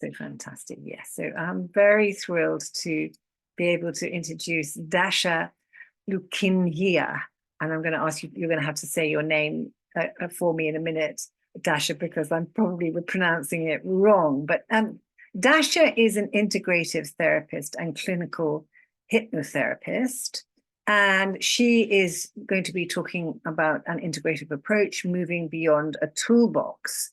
So fantastic. Yes. So I'm very thrilled to be able to introduce Dasha Lukinhia. And I'm going to ask you, you're going to have to say your name for me in a minute, Dasha, because I'm probably pronouncing it wrong. But Dasha is an integrative therapist and clinical hypnotherapist. And she is going to be talking about an integrative approach, moving beyond a toolbox.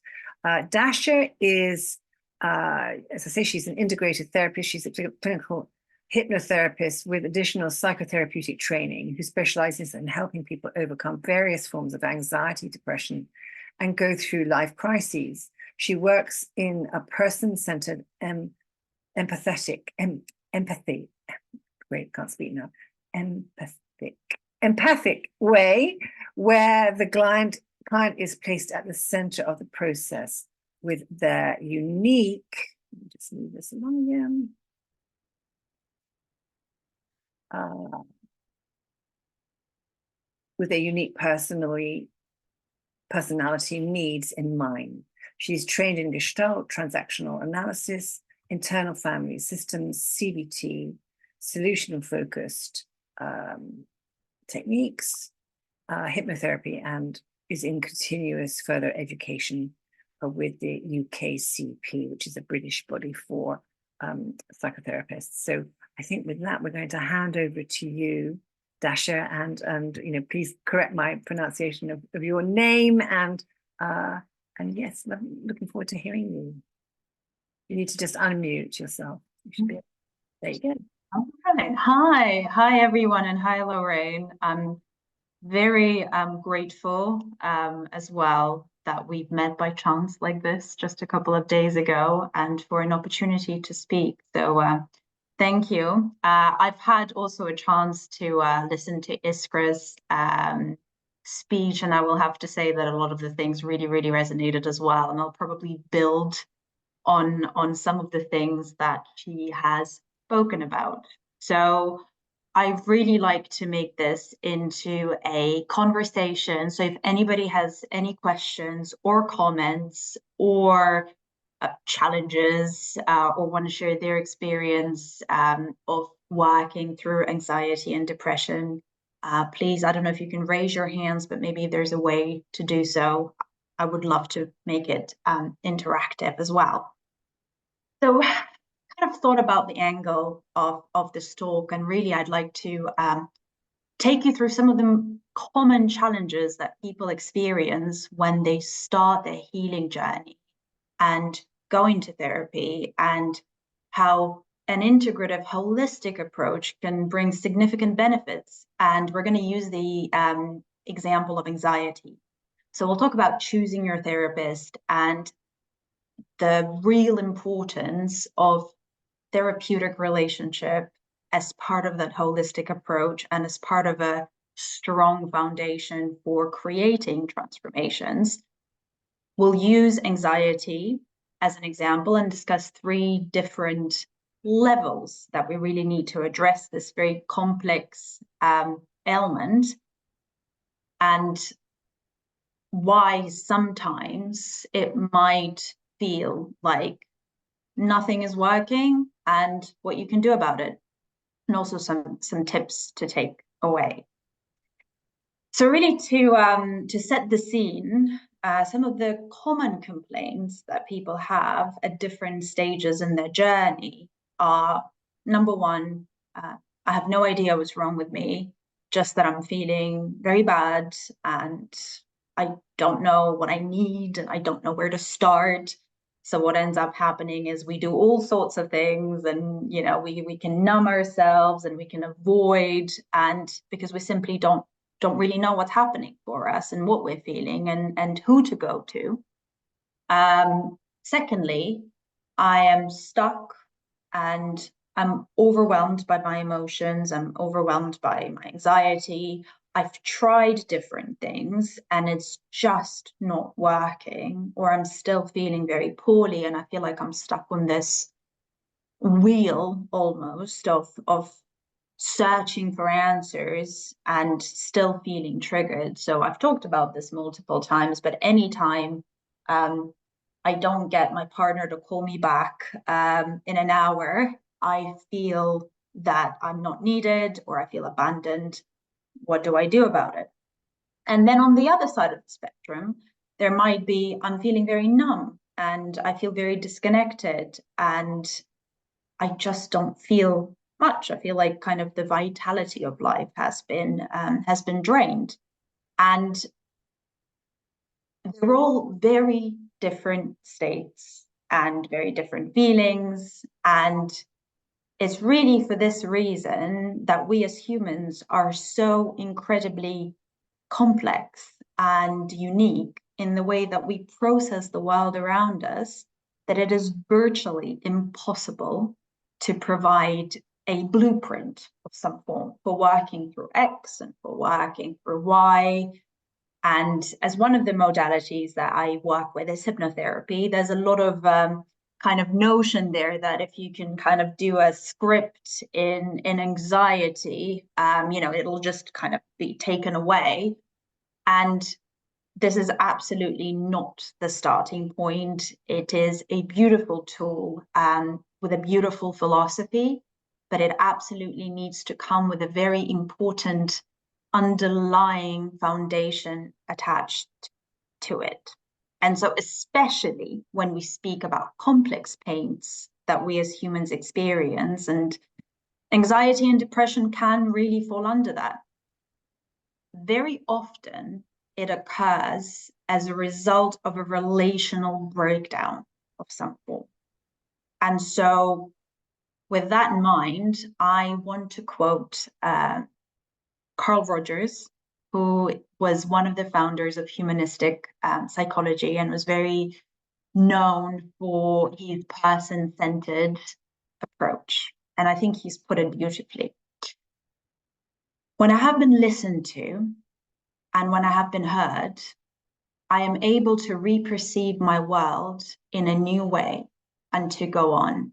Dasha is, as I say, she's an integrated therapist. She's a clinical hypnotherapist with additional psychotherapeutic training who specializes in helping people overcome various forms of anxiety, depression, and go through life crises. She works in a person-centered, empathy, great, can't speak now, empathic way where the client is placed at the center of the process with their unique, let me just move this along again. With their unique personality needs in mind. She's trained in Gestalt, transactional analysis, internal family systems, CBT, solution-focused techniques, hypnotherapy, and is in continuous further education with the UKCP, which is a British body for psychotherapists. So I think with that, we're going to hand over to you, Dasha, and please correct my pronunciation of your name, and yes, looking forward to hearing you. You need to just unmute yourself. You should be, there you go. All right. Hi everyone, and hi Lorraine. I'm very grateful as well that we've met by chance like this just a couple of days ago, and for an opportunity to speak. So thank you. I've had also a chance to listen to Iskra's speech, and I will have to say that a lot of the things really resonated as well, and I'll probably build on some of the things that she has spoken about. So I'd really like to make this into a conversation. So if anybody has any questions or comments or challenges or want to share their experience of working through anxiety and depression, please, I don't know if you can raise your hands, but maybe there's a way to do so. I would love to make it interactive as well. So kind of thought about the angle of this talk, and really I'd like to take you through some of the common challenges that people experience when they start their healing journey and go into therapy, and how an integrative, holistic approach can bring significant benefits. And we're going to use the example of anxiety. So we'll talk about choosing your therapist and the real importance of therapeutic relationship as part of that holistic approach and as part of a strong foundation for creating transformations. We'll use anxiety as an example and discuss 3 different levels that we really need to address this very complex ailment, and why sometimes it might feel like nothing is working and what you can do about it, and also some tips to take away. So really to set the scene, some of the common complaints that people have at different stages in their journey are, number 1, I have no idea what's wrong with me, just that I'm feeling very bad and I don't know what I need and I don't know where to start. So what ends up happening is we do all sorts of things, and we can numb ourselves and we can avoid, and because we simply don't really know what's happening for us and what we're feeling and who to go to. Secondly, I am stuck and I'm overwhelmed by my emotions. I'm overwhelmed by my anxiety. I've tried different things and it's just not working, or I'm still feeling very poorly and I feel like I'm stuck on this wheel almost of searching for answers and still feeling triggered. So I've talked about this multiple times, but anytime I I don't get my partner to call me back in an hour, I feel that I'm not needed or I feel abandoned. What do I do about it? And then on the other side of the spectrum, there might be, I'm feeling very numb and I feel very disconnected and I just don't feel much. I feel like kind of the vitality of life has been drained. And they're all very different states and very different feelings. And it's really for this reason that we as humans are so incredibly complex and unique in the way that we process the world around us, that it is virtually impossible to provide a blueprint of some form for working through X and for working through Y. And as one of the modalities that I work with is hypnotherapy, there's a lot of kind of notion there that if you can kind of do a script in anxiety, it'll just kind of be taken away. And this is absolutely not the starting point. It is a beautiful tool with a beautiful philosophy, but it absolutely needs to come with a very important underlying foundation attached to it. And so, especially when we speak about complex pains that we as humans experience, and anxiety and depression can really fall under that. Very often, it occurs as a result of a relational breakdown of some form. And so, with that in mind, I want to quote Carl Rogers, who was one of the founders of humanistic psychology and was very known for his person-centered approach. And I think he's put it beautifully. When I have been listened to and when I have been heard, I am able to reperceive my world in a new way and to go on.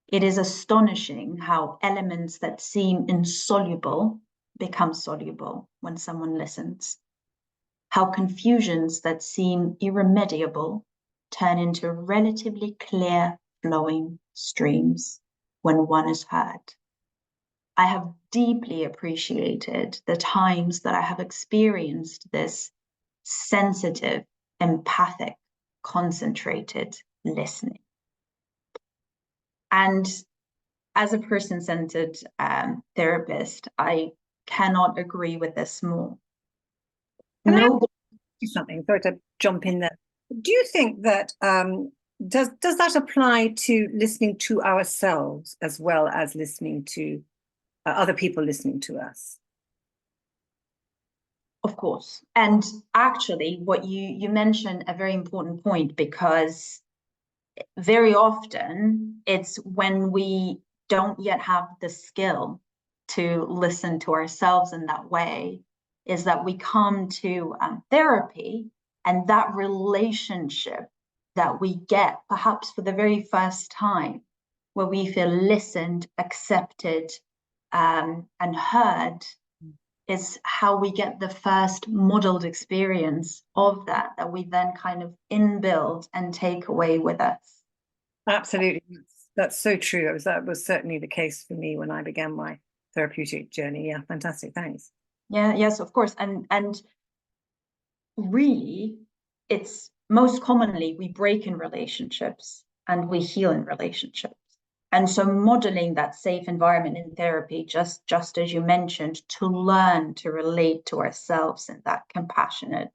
It is astonishing how elements that seem insoluble become soluble when someone listens. How confusions that seem irremediable turn into relatively clear flowing streams when one is heard. I have deeply appreciated the times that I have experienced this sensitive, empathic, concentrated listening. And as a person-centered therapist, I cannot agree with this more. Can I do something? Sorry to jump in there. Do you think that does that apply to listening to ourselves as well as listening to other people listening to us? Of course. And actually, what you mentioned a very important point, because very often it's when we don't yet have the skill to listen to ourselves in that way, is that we come to therapy, and that relationship that we get perhaps for the very first time, where we feel listened, accepted, and heard, is how we get the first modeled experience of that we then kind of inbuild and take away with us. Absolutely. That's so true. That was certainly the case for me when I began my therapeutic journey. Yeah, fantastic. Thanks. Yeah, yes, of course. And really, it's most commonly we break in relationships and we heal in relationships. And so modeling that safe environment in therapy, just as you mentioned, to learn to relate to ourselves in that compassionate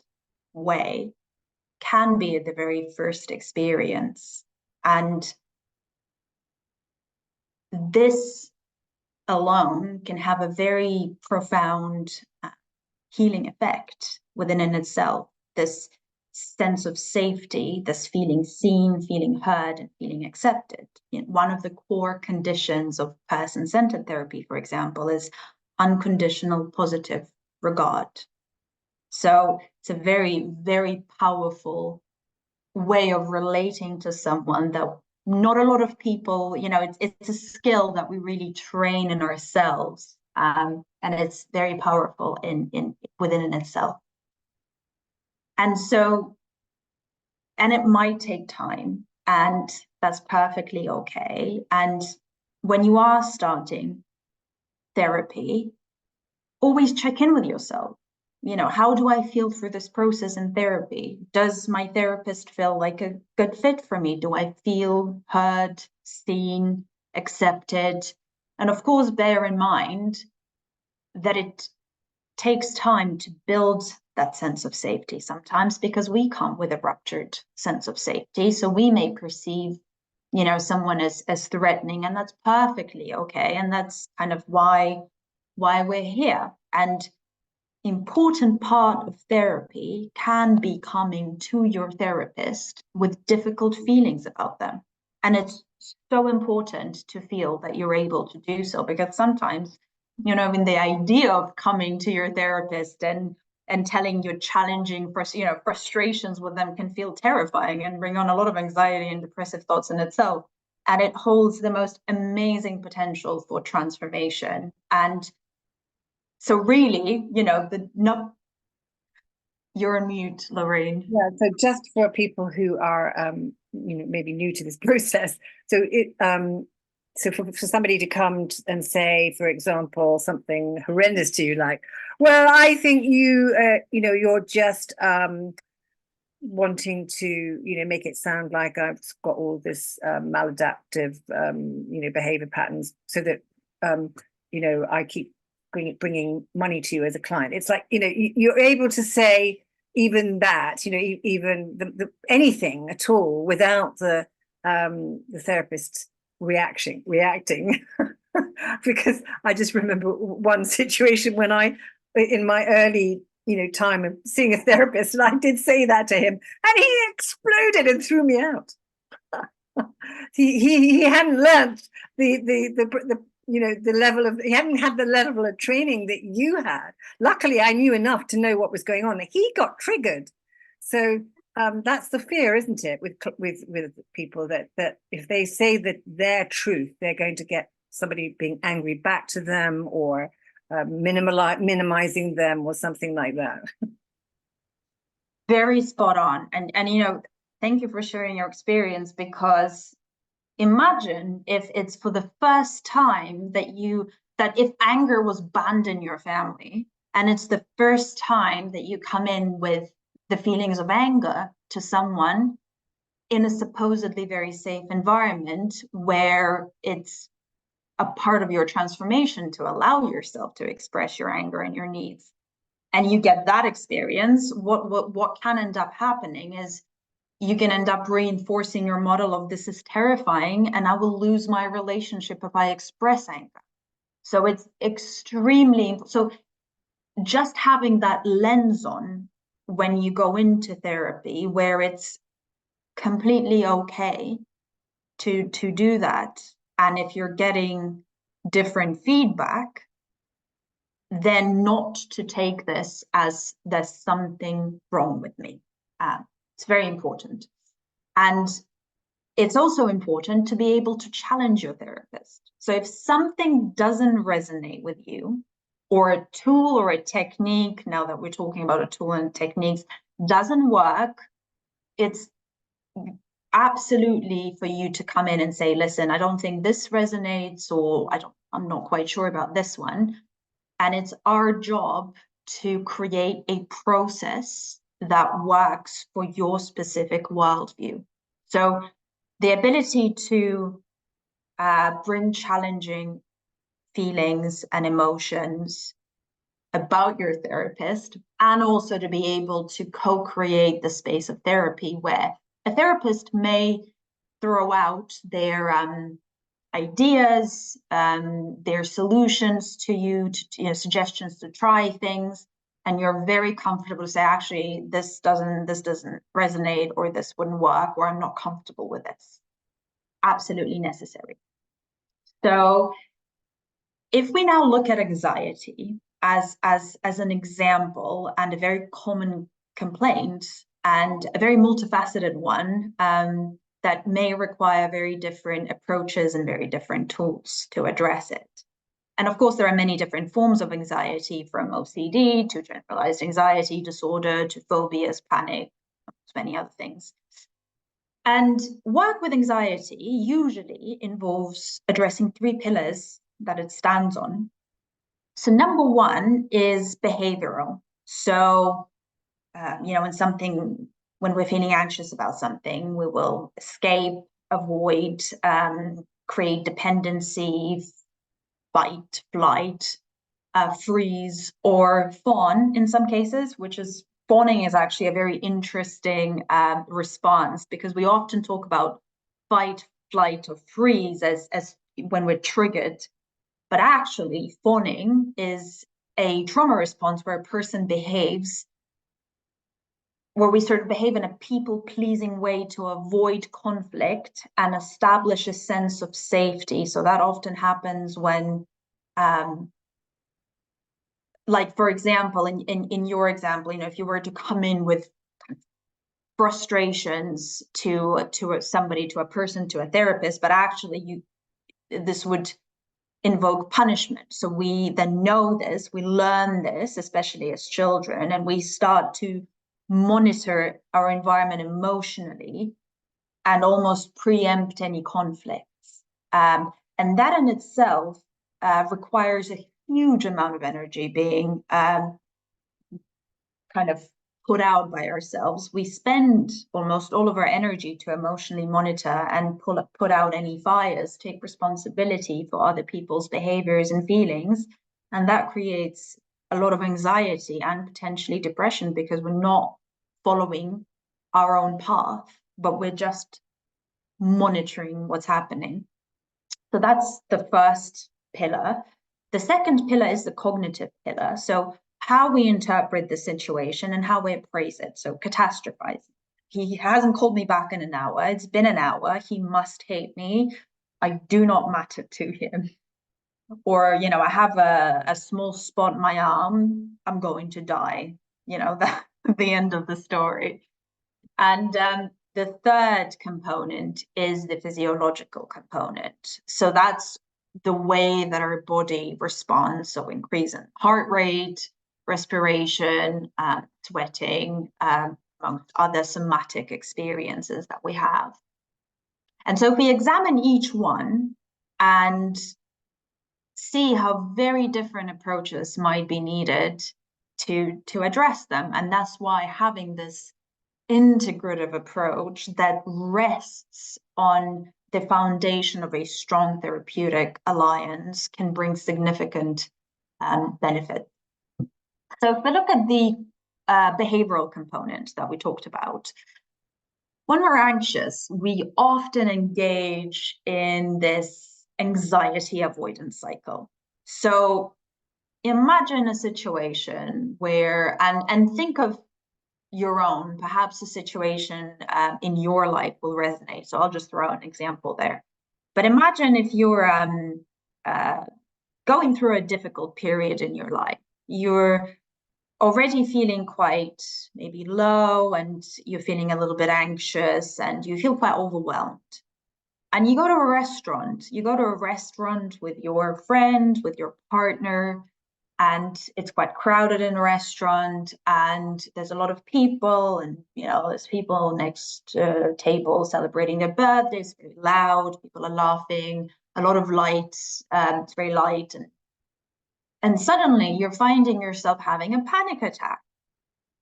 way, can be the very first experience. And this alone can have a very profound healing effect within in itself. This sense of safety, this feeling seen, feeling heard, and feeling accepted. One of the core conditions of person-centered therapy, for example, is unconditional positive regard. So it's a very, very powerful way of relating to someone that not a lot of people, it's a skill that we really train in ourselves. And it's very powerful within itself. And so And it might take time, and that's perfectly okay. And when you are starting therapy, always check in with yourself. You know, how do I feel through this process in therapy? Does my therapist feel like a good fit for me? Do I feel heard, seen, accepted? And of course, bear in mind that it takes time to build that sense of safety sometimes, because we come with a ruptured sense of safety. So we may perceive, you know, someone as threatening, and that's perfectly okay. And that's kind of why we're here. And important part of therapy can be coming to your therapist with difficult feelings about them. And it's so important to feel that you're able to do so, because sometimes, you know, in the idea of coming to your therapist and telling your challenging, frustrations with them can feel terrifying and bring on a lot of anxiety and depressive thoughts in itself. And it holds the most amazing potential for transformation. And so really, you know, you're on mute, Lorraine. Yeah, so just for people who are maybe new to this process, so for somebody to come and say, for example, something horrendous to you, like, well, I think you're just wanting to, make it sound like I've got all this maladaptive, behavior patterns, so that, I keep bringing money to you as a client. It's like, you're able to say even that, even the anything at all without the therapist reacting. Because I just remember one situation when in my early time of seeing a therapist, and I did say that to him, and he exploded and threw me out. he hadn't learned the level of, he hadn't had the level of training that you had. Luckily, I knew enough to know what was going on. He got triggered. So that's the fear, isn't it, with people, that if they say that their truth, they're going to get somebody being angry back to them, or minimizing them, or something like that. Very spot on. And thank you for sharing your experience, because imagine if it's for the first time that if anger was banned in your family, and it's the first time that you come in with the feelings of anger to someone in a supposedly very safe environment, where it's a part of your transformation to allow yourself to express your anger and your needs. And you get that experience, what can end up happening is you can end up reinforcing your model of, this is terrifying and I will lose my relationship if I express anger. So it's extremely, so just having that lens on when you go into therapy, where it's completely okay to do that. And if you're getting different feedback, then not to take this as there's something wrong with me. It's very important. And it's also important to be able to challenge your therapist. So if something doesn't resonate with you, or a tool or a technique, now that we're talking about a tool and techniques, doesn't work, it's absolutely for you to come in and say, listen, I don't think this resonates, or I'm not quite sure about this one. And it's our job to create a process that works for your specific worldview. So the ability to bring challenging feelings and emotions about your therapist, and also to be able to co-create the space of therapy, where a therapist may throw out their ideas, their solutions to you, suggestions to try things, and you're very comfortable to say, actually, this doesn't resonate, or this wouldn't work, or I'm not comfortable with this. Absolutely necessary. So if we now look at anxiety as an example, and a very common complaint, and a very multifaceted one, that may require very different approaches and very different tools to address it. And of course, there are many different forms of anxiety, from OCD to generalized anxiety disorder to phobias, panic, many other things. And work with anxiety usually involves addressing three pillars that it stands on. So number one is behavioral. So, when we're feeling anxious about something, we will escape, avoid, create dependency, fight, flight, freeze, or fawn in some cases, which is fawning is actually a very interesting response, because we often talk about fight, flight, or freeze as when we're triggered. But actually, fawning is a trauma response where a person behaves, where we sort of behave in a people-pleasing way to avoid conflict and establish a sense of safety. So that often happens when, like, for example, in your example, if you were to come in with frustrations to somebody, to a person, to a therapist, but actually this would invoke punishment. So we then know this, we learn this, especially as children, and we start to monitor our environment emotionally and almost preempt any conflicts. And that in itself requires a huge amount of energy being kind of put out by ourselves. We spend almost all of our energy to emotionally monitor and put out any fires, take responsibility for other people's behaviors and feelings. And that creates a lot of anxiety and potentially depression, because we're not following our own path, but we're just monitoring what's happening. So that's the first pillar. The second pillar is the cognitive pillar. So how we interpret the situation and how we appraise it. So catastrophizing. He hasn't called me back in an hour. It's been an hour. He must hate me. I do not matter to him. Or, I have a small spot in my arm. I'm going to die. That's the end of the story. And the third component is the physiological component. So that's the way that our body responds. So increase in heart rate, respiration, sweating, amongst other somatic experiences that we have. And so if we examine each one and see how very different approaches might be needed to address them, and that's why having this integrative approach that rests on the foundation of a strong therapeutic alliance can bring significant benefit. So if we look at the behavioral component that we talked about, when we're anxious, we often engage in this anxiety avoidance cycle. So imagine a situation where, and think of your own, perhaps a situation in your life will resonate. So I'll just throw an example there. But imagine if you're going through a difficult period in your life. You're already feeling quite maybe low, and you're feeling a little bit anxious, and you feel quite overwhelmed. And you go to a restaurant. You go to a restaurant with your friend, with your partner, and it's quite crowded in a restaurant, and there's a lot of people, and there's people next to tables celebrating their birthdays. It's very loud, people are laughing, a lot of lights, it's very light, and suddenly you're finding yourself having a panic attack,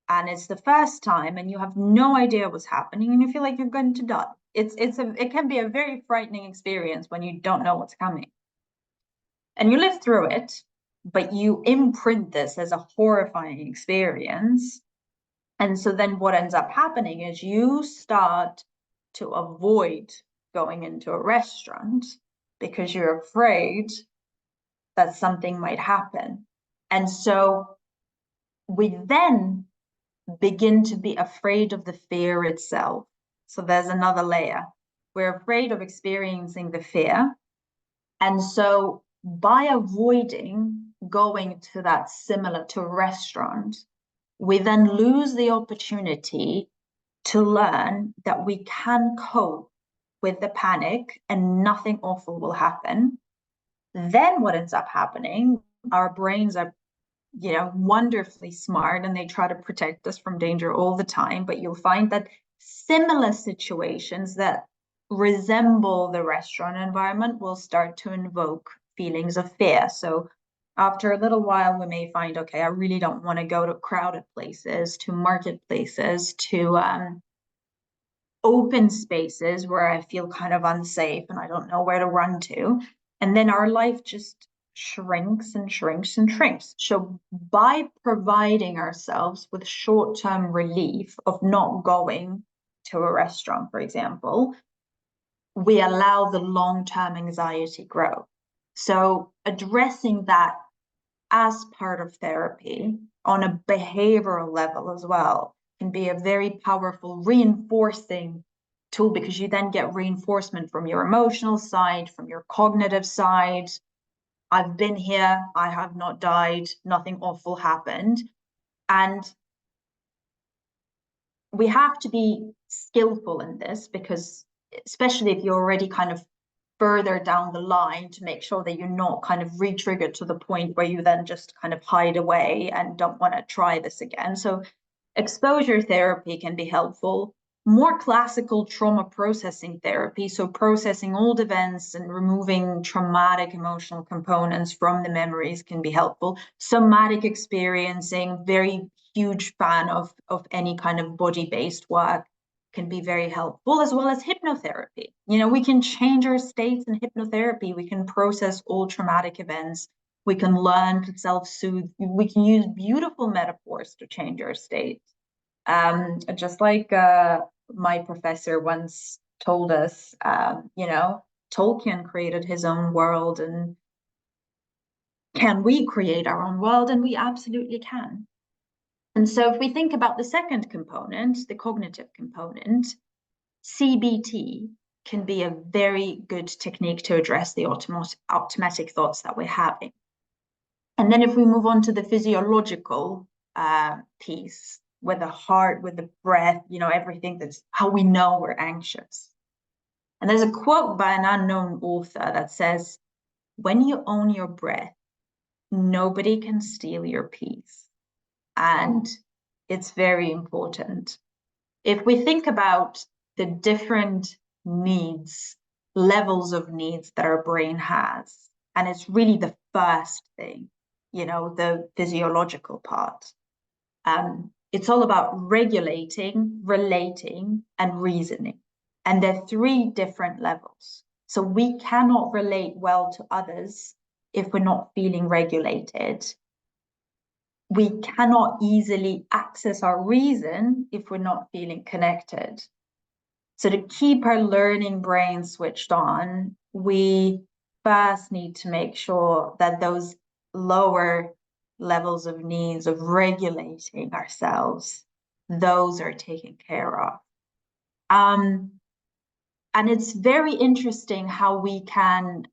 and it's the first time, and you have no idea what's happening, and you feel like you're going to die. It can be a very frightening experience when you don't know what's coming, and you live through it, but you imprint this as a horrifying experience. And so then what ends up happening is you start to avoid going into a restaurant because you're afraid that something might happen. And so we then begin to be afraid of the fear itself. So there's another layer. We're afraid of experiencing the fear. And so by avoiding going to that similar to a restaurant, we then lose the opportunity to learn that we can cope with the panic and nothing awful will happen. Then what ends up happening, our brains are wonderfully smart, and they try to protect us from danger all the time, but you'll find that similar situations that resemble the restaurant environment will start to invoke feelings of fear. So after a little while, we may find, okay, I really don't want to go to crowded places, to marketplaces, to open spaces where I feel kind of unsafe and I don't know where to run to. And then our life just shrinks and shrinks and shrinks. So by providing ourselves with short-term relief of not going to a restaurant, for example, we allow the long-term anxiety grow. So addressing that as part of therapy on a behavioral level as well can be a very powerful reinforcing tool, because you then get reinforcement from your emotional side, from your cognitive side. I've been here, I have not died, nothing awful happened. And we have to be skillful in this, because especially if you're already kind of further down the line, to make sure that you're not kind of re-triggered to the point where you then just kind of hide away and don't want to try this again. So exposure therapy can be helpful. More classical trauma processing therapy, so processing old events and removing traumatic emotional components from the memories, can be helpful. Somatic experiencing, very huge fan of any kind of body-based work, can be very helpful, as well as hypnotherapy. You know, we can change our states in hypnotherapy. We can process all traumatic events. We can learn to self-soothe. We can use beautiful metaphors to change our states. Just like my professor once told us, you know, Tolkien created his own world, and can we create our own world? And we absolutely can. And so if we think about the second component, the cognitive component, CBT can be a very good technique to address the automatic thoughts that we're having. And then if we move on to the physiological piece, with the heart, with the breath, you know, everything, that's how we know we're anxious. And there's a quote by an unknown author that says, when you own your breath, nobody can steal your peace. And it's very important. If we think about the different needs, levels of needs that our brain has, and it's really the first thing, you know, the physiological part. It's all about regulating, relating, and reasoning. And they're three different levels. So we cannot relate well to others if we're not feeling regulated. We cannot easily access our reason if we're not feeling connected. So to keep our learning brain switched on, we first need to make sure that those lower levels of needs of regulating ourselves, those are taken care of. And it's very interesting how we can,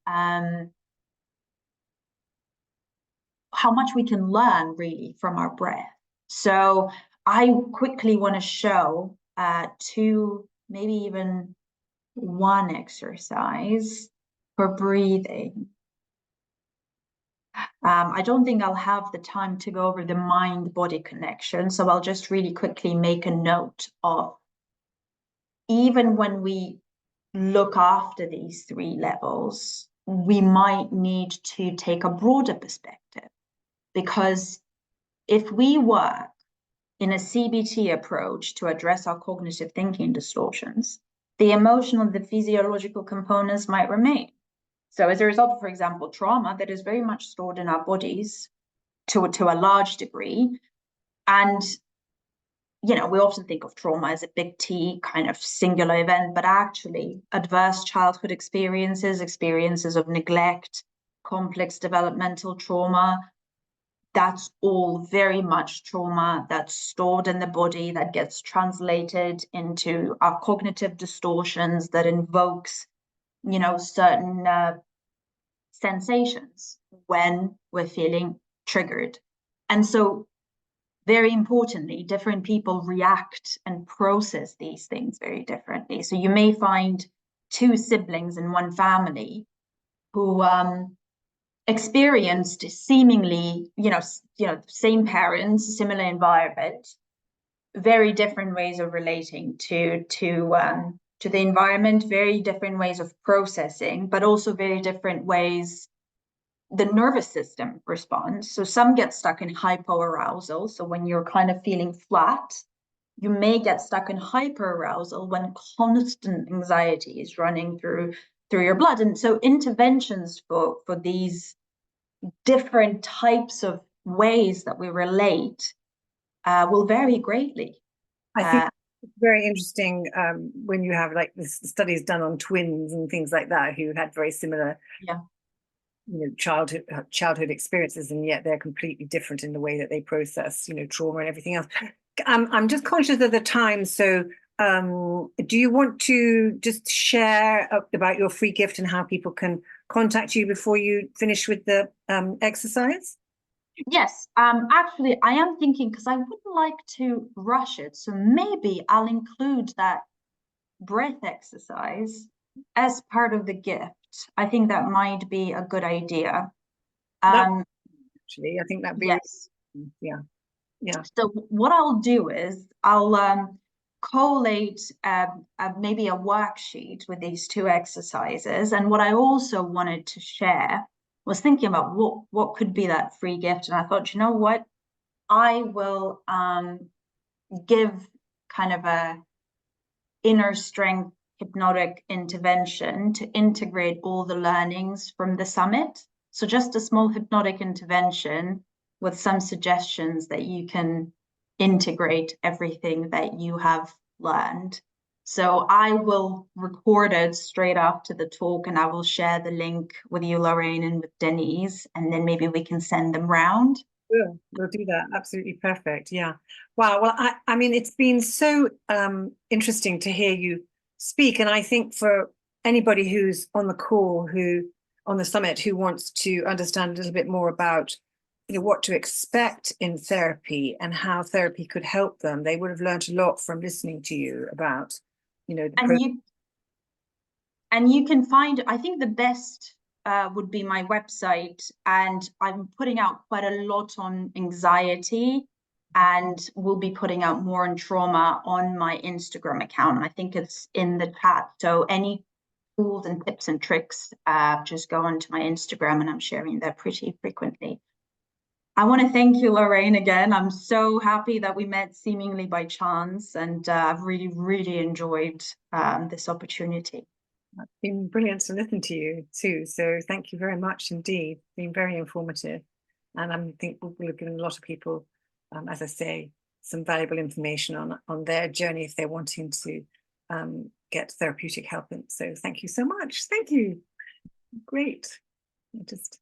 how much we can learn really from our breath. So I quickly want to show two, maybe even one exercise for breathing. I don't think I'll have the time to go over the mind-body connection, so I'll just really quickly make a note of, even when we look after these three levels, we might need to take a broader perspective. Because if we work in a CBT approach to address our cognitive thinking distortions, the emotional, the physiological components might remain. So as a result of, for example, trauma that is very much stored in our bodies to a large degree. And, you know, we often think of trauma as a big T kind of singular event, but actually adverse childhood experiences, experiences of neglect, complex developmental trauma, that's all very much trauma that's stored in the body, that gets translated into our cognitive distortions, that invokes, you know, certain sensations when we're feeling triggered. And so, very importantly, different people react and process these things very differently. So you may find two siblings in one family who experienced seemingly, you know, same parents, similar environment, very different ways of relating to the environment, very different ways of processing, but also very different ways the nervous system responds. So some get stuck in hypoarousal. So when you're kind of feeling flat, you may get stuck in hyperarousal when constant anxiety is running through your blood. And so interventions for these different types of ways that we relate will vary greatly. I think it's very interesting when you have like this studies done on twins and things like that who had very similar childhood experiences, and yet they're completely different in the way that they process trauma and everything else. I'm just conscious of the time, so do you want to just share about your free gift and how people can contact you before you finish with the exercise? Yes, actually, I am thinking, because I wouldn't like to rush it, so maybe I'll include that breath exercise as part of the gift. I think that might be a good idea. Actually, I think that'd be yes. Yeah. So what I'll do is I'll collate maybe a worksheet with these two exercises. And what I also wanted to share was thinking about what could be that free gift. And I thought, you know what, I will give kind of a inner strength hypnotic intervention to integrate all the learnings from the summit. So just a small hypnotic intervention with some suggestions that you can integrate everything that you have learned. So I will record it straight after the talk, and I will share the link with you, Lorraine, and with Denise, and then maybe we can send them round. We'll do that. Absolutely perfect. Yeah. Wow. Well, I mean, it's been so interesting to hear you speak. And I think for anybody who's on the call, on the summit, who wants to understand a little bit more about what to expect in therapy and how therapy could help them, they would have learned a lot from listening to you about, and you can find, I think the best would be my website, and I'm putting out quite a lot on anxiety, and we'll be putting out more on trauma on my Instagram account. I think it's in the chat. So any tools and tips and tricks, just go onto my Instagram, and I'm sharing there pretty frequently. I want to thank you, Lorraine, again. I'm so happy that we met seemingly by chance, and I've really, really enjoyed this opportunity. It's been brilliant to listen to you too. So thank you very much indeed. It's been very informative. And I think we'll have given a lot of people, as I say, some valuable information on their journey if they're wanting to get therapeutic help. So thank you so much. Thank you. Great. Just